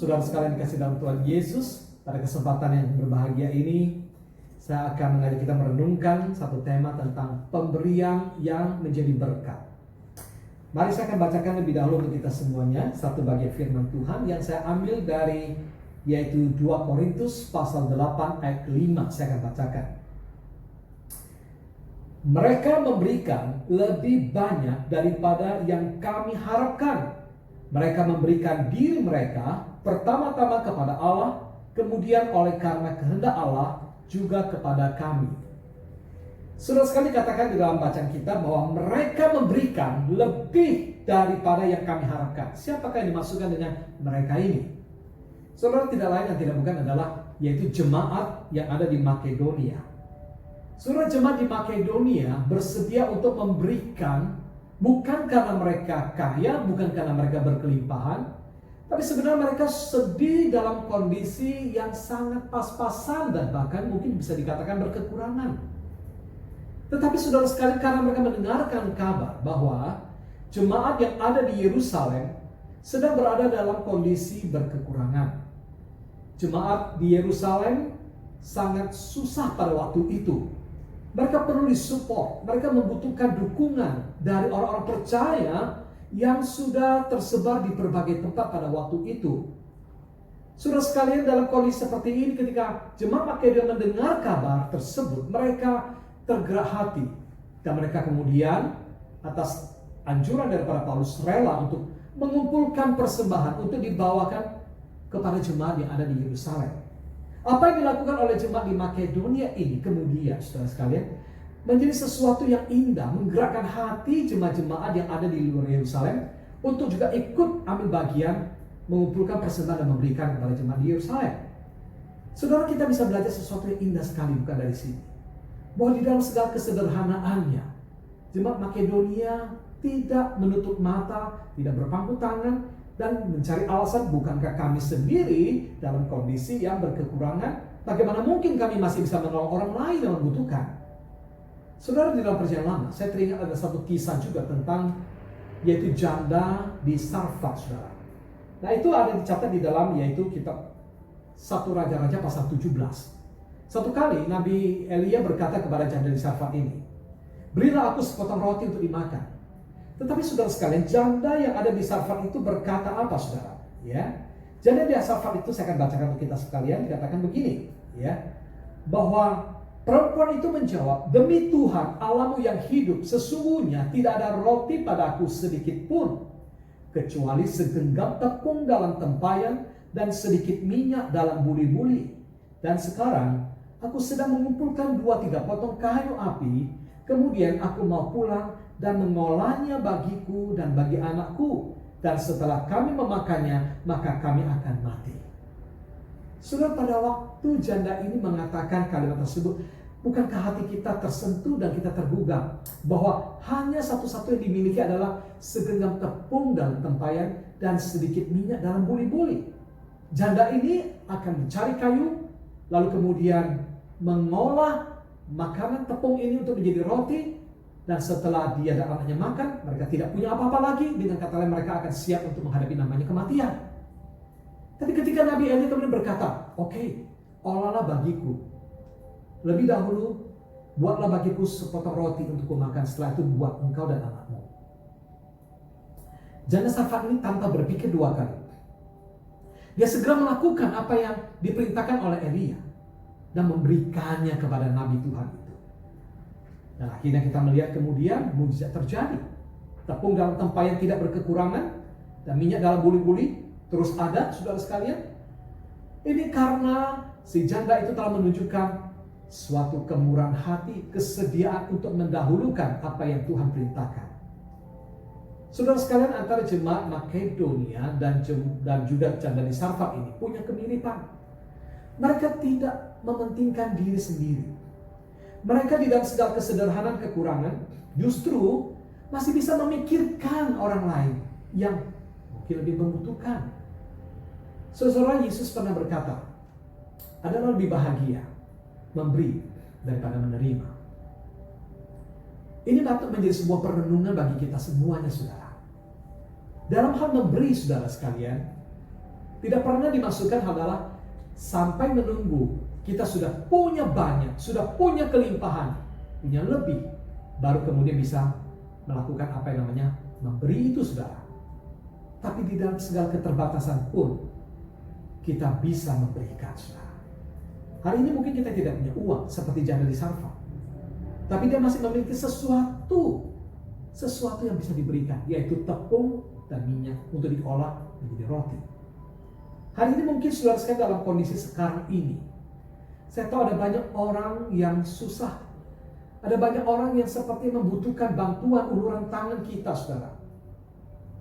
saudara sekalian dikasih dalam Tuhan Yesus, pada kesempatan yang berbahagia ini, saya akan mengajak kita merenungkan satu tema tentang pemberian yang menjadi berkat. Mari saya akan bacakan lebih dahulu untuk kita semuanya satu bagian firman Tuhan yang saya ambil dari yaitu 2 Korintus pasal 8 ayat 5. Saya akan bacakan. Mereka memberikan lebih banyak daripada yang kami harapkan. Mereka memberikan diri mereka pertama-tama kepada Allah, kemudian oleh karena kehendak Allah juga kepada kami. Saudara sekali katakan di dalam bacaan kita bahwa mereka memberikan lebih daripada yang kami harapkan. Siapakah yang dimaksudkan dengan mereka ini? Saudara, tidak lain dan tidak bukan adalah yaitu jemaat yang ada di Makedonia. Saudara, jemaat di Makedonia bersedia untuk memberikan bukan karena mereka kaya, bukan karena mereka berkelimpahan, tapi sebenarnya mereka sedih dalam kondisi yang sangat pas-pasan dan bahkan mungkin bisa dikatakan berkekurangan. Tetapi saudara sekali, karena mereka mendengarkan kabar bahwa jemaat yang ada di Yerusalem sedang berada dalam kondisi berkekurangan. Jemaat di Yerusalem sangat susah pada waktu itu. Mereka perlu disupport, mereka membutuhkan dukungan dari orang-orang percaya yang sudah tersebar di berbagai tempat pada waktu itu. Saudara sekalian, dalam kondisi seperti ini, ketika jemaat Makedonia mendengar kabar tersebut, mereka tergerak hati. Dan mereka kemudian atas anjuran daripada Paulus rela untuk mengumpulkan persembahan untuk dibawakan kepada jemaat yang ada di Yerusalem. Apa yang dilakukan oleh jemaat di Makedonia ini kemudian, saudara sekalian, menjadi sesuatu yang indah, menggerakkan hati jemaat-jemaat yang ada di luar Yerusalem untuk juga ikut ambil bagian mengumpulkan persembahan dan memberikan kepada jemaat di Yerusalem. Saudara, kita bisa belajar sesuatu yang indah sekali bukan dari sini. Bahwa di dalam segala kesederhanaannya, jemaat Makedonia tidak menutup mata, tidak berpangku tangan, dan mencari alasan, bukankah kami sendiri dalam kondisi yang berkekurangan? Bagaimana mungkin kami masih bisa menolong orang lain yang membutuhkan? Saudara, di dalam perjanjian lama, saya teringat ada satu kisah juga tentang yaitu janda di Sarfat, saudara. Nah, itu ada dicatat di dalam yaitu kitab 1 Raja-Raja pasal 17. Satu kali Nabi Elia berkata kepada janda di Sarfat ini, "Berilah aku sepotong roti untuk dimakan." Tetapi saudara sekalian, janda yang ada di Sarfat itu berkata apa, saudara? Ya, janda di Sarfat itu saya akan bacakan untuk kita sekalian. Dikatakan begini, ya, bahwa perempuan itu menjawab, "Demi Tuhan Allahmu yang hidup, sesungguhnya tidak ada roti padaku sedikit pun, kecuali segenggam tepung dalam tempayan dan sedikit minyak dalam buli-buli. Dan sekarang aku sedang mengumpulkan 2-3 potong kayu api, kemudian aku mau pulang dan mengolahnya bagiku dan bagi anakku. Dan setelah kami memakannya, maka kami akan mati." Saudara, pada waktu janda ini mengatakan kalimat tersebut, bukankah hati kita tersentuh dan kita tergugah bahwa hanya satu-satu yang dimiliki adalah segenggam tepung dalam tempayan dan sedikit minyak dalam buli-buli. Janda ini akan mencari kayu, lalu kemudian mengolah makanan tepung ini untuk menjadi roti. Dan setelah dia dan anaknya makan, mereka tidak punya apa-apa lagi. Dengan kata lain, mereka akan siap untuk menghadapi namanya kematian. Tapi ketika Nabi Elia kemudian berkata, "Oke, olahlah bagiku. Lebih dahulu, buatlah bagiku sepotong roti untuk kumakan. Setelah itu buat engkau dan anakmu." Janda Sarfat ini tanpa berpikir 2 kali, dia segera melakukan apa yang diperintahkan oleh Elia dan memberikannya kepada Nabi Tuhan itu. Dan akhirnya kita melihat kemudian mukjizat terjadi. Tepung dalam tempayan tidak berkekurangan dan minyak dalam buli-buli terus ada, saudara sekalian. Ini karena si janda itu telah menunjukkan suatu kemurahan hati, kesediaan untuk mendahulukan apa yang Tuhan perintahkan. Saudara sekalian, antara jemaat Makedonia dan juga janda di Sarfat ini punya kemiripan. Mereka tidak mementingkan diri sendiri. Mereka di dalam segala kesederhanaan kekurangan justru masih bisa memikirkan orang lain yang mungkin lebih membutuhkan. Saudara, Yesus pernah berkata, adalah lebih bahagia memberi daripada menerima. Ini patut menjadi sebuah perenungan bagi kita semuanya, saudara. Dalam hal memberi, saudara sekalian, Tidak pernah dimaksudkan adalah sampai menunggu kita sudah punya banyak, sudah punya kelimpahan, punya lebih, baru kemudian bisa melakukan apa yang namanya memberi itu, saudara. Tapi di dalam segala keterbatasan pun kita bisa memberikan, saudara. Hari ini mungkin kita tidak punya uang seperti janda di Sarfat, tapi dia masih memiliki sesuatu yang bisa diberikan, yaitu tepung dan minyak untuk diolah menjadi roti. Hari ini mungkin saudara sekalian dalam kondisi sekarang ini, saya tahu ada banyak orang yang susah. Ada banyak orang yang seperti membutuhkan bantuan uluran tangan kita, saudara.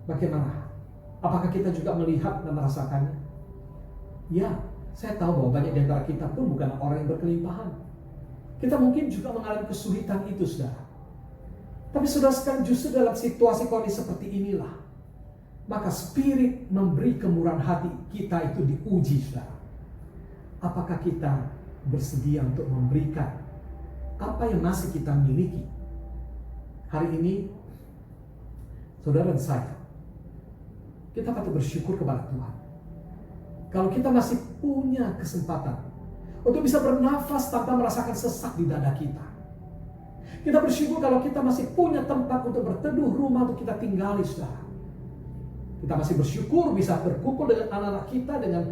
Bagaimana? Apakah kita juga melihat dan merasakannya? Ya, saya tahu bahwa banyak di antara kita pun bukan orang yang berkelimpahan. Kita mungkin juga mengalami kesulitan itu, saudara. Tapi saudara sekalian, justru dalam situasi kondisi seperti inilah, maka spirit memberi kemurahan hati kita itu diuji, saudara. Apakah kita bersedia untuk memberikan apa yang masih kita miliki? Hari ini, saudara dan saya, kita patut bersyukur kepada Tuhan. Kalau kita masih punya kesempatan untuk bisa bernafas tanpa merasakan sesak di dada kita. Kita bersyukur kalau kita masih punya tempat untuk berteduh, rumah untuk kita tinggali, saudara. Kita masih bersyukur bisa berkumpul dengan anak-anak kita, dengan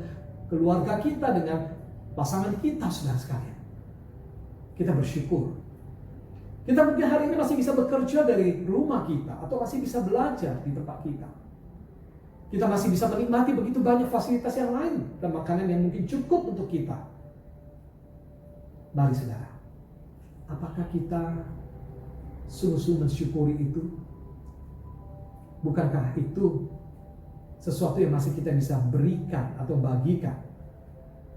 keluarga kita, dengan pasangan kita, saudara sekalian. Kita bersyukur. Kita mungkin hari ini masih bisa bekerja dari rumah kita, atau masih bisa belajar di tempat kita. Kita masih bisa menikmati begitu banyak fasilitas yang lain dan makanan yang mungkin cukup untuk kita. Mari saudara, apakah kita sungguh-sungguh mensyukuri itu? Bukankah itu sesuatu yang masih kita bisa berikan atau bagikan?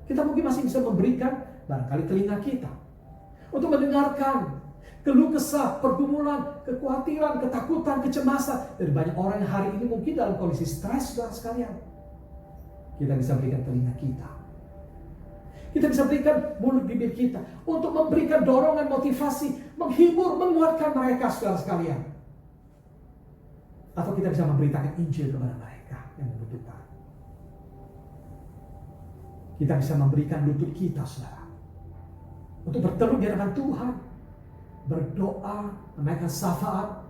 Kita mungkin masih bisa memberikan barangkali telinga kita untuk mendengarkan keluh kesah, pergumulan, kekhawatiran, ketakutan, kecemasan dari banyak orang yang hari ini mungkin dalam kondisi stres, saudara sekalian. Kita bisa berikan telinga kita. Kita bisa berikan mulut bibir kita untuk memberikan dorongan, motivasi, menghibur, menguatkan mereka, saudara sekalian. Atau kita bisa memberitakan Injil kepada mereka yang membutuhkan. Kita bisa memberikan lutut kita, saudara, untuk berteduh di hadapan Tuhan, berdoa, menaikkan syafaat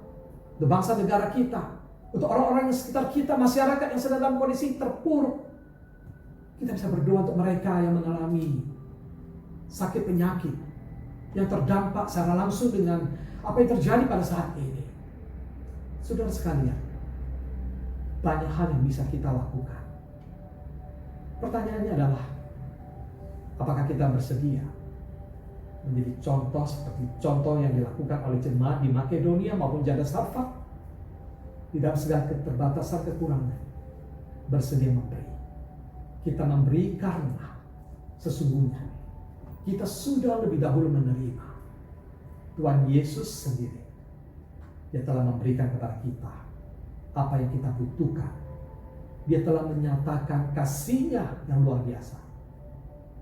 untuk bangsa negara kita, untuk orang-orang yang sekitar kita, masyarakat yang sedang dalam kondisi terpuruk. Kita bisa berdoa untuk mereka yang mengalami sakit penyakit, yang terdampak secara langsung dengan apa yang terjadi pada saat ini. Saudara sekalian, banyak hal yang bisa kita lakukan. Pertanyaannya adalah, apakah kita bersedia menjadi contoh seperti contoh yang dilakukan oleh jemaat di Makedonia maupun janda Sarfat? Di dalam segala keterbatasan kekurangan, bersedia memberi. Kita memberi karena sesungguhnya kita sudah lebih dahulu menerima Tuhan Yesus sendiri. Dia telah memberikan kepada kita apa yang kita butuhkan. Dia telah menyatakan kasih-Nya yang luar biasa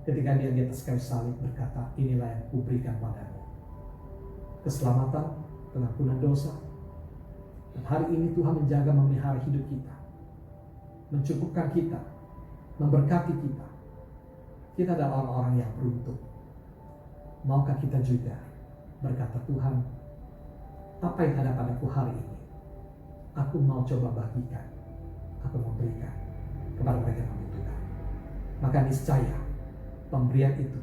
ketika Dia di atas kayu salib berkata, inilah yang kuberikan padamu, keselamatan, pengampunan dosa. Dan hari ini Tuhan menjaga memelihara hidup kita, mencukupkan kita, memberkati kita. Kita adalah orang-orang yang beruntung. Maukah kita juga berkata, Tuhan, apa yang ada padaku hari ini, aku mau coba bagikan, aku mau berikan kepada mereka yang membutuhkan. Maka niscaya pemberian itu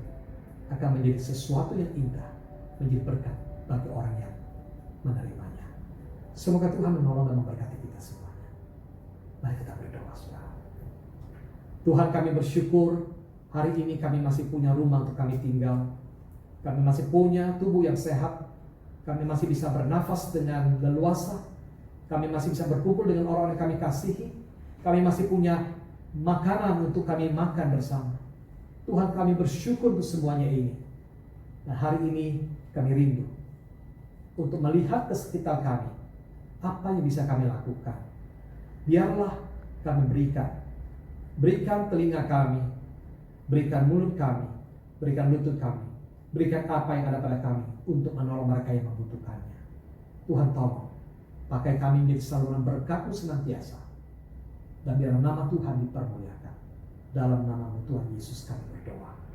akan menjadi sesuatu yang indah, menjadi berkat bagi orang yang menerimanya. Semoga Tuhan menolong dan memberkati kita semuanya. Mari kita berdoa, saudara. Tuhan, kami bersyukur hari ini kami masih punya rumah untuk kami tinggal. Kami masih punya tubuh yang sehat. Kami masih bisa bernafas dengan leluasa. Kami masih bisa berkumpul dengan orang yang kami kasihi. Kami masih punya makanan untuk kami makan bersama. Tuhan, kami bersyukur untuk semuanya ini. Nah, hari ini kami rindu untuk melihat ke sekitar kami. Apa yang bisa kami lakukan? Biarlah kami berikan telinga kami, berikan mulut kami, berikan lutut kami, berikan apa yang ada pada kami untuk menolong mereka yang membutuhkannya. Tuhan, tolong pakai kami menjadi saluran berkat-Mu senantiasa, dan biar nama Tuhan dipermuliakan. Dalam namamu Tuhan Yesus kami berdoa.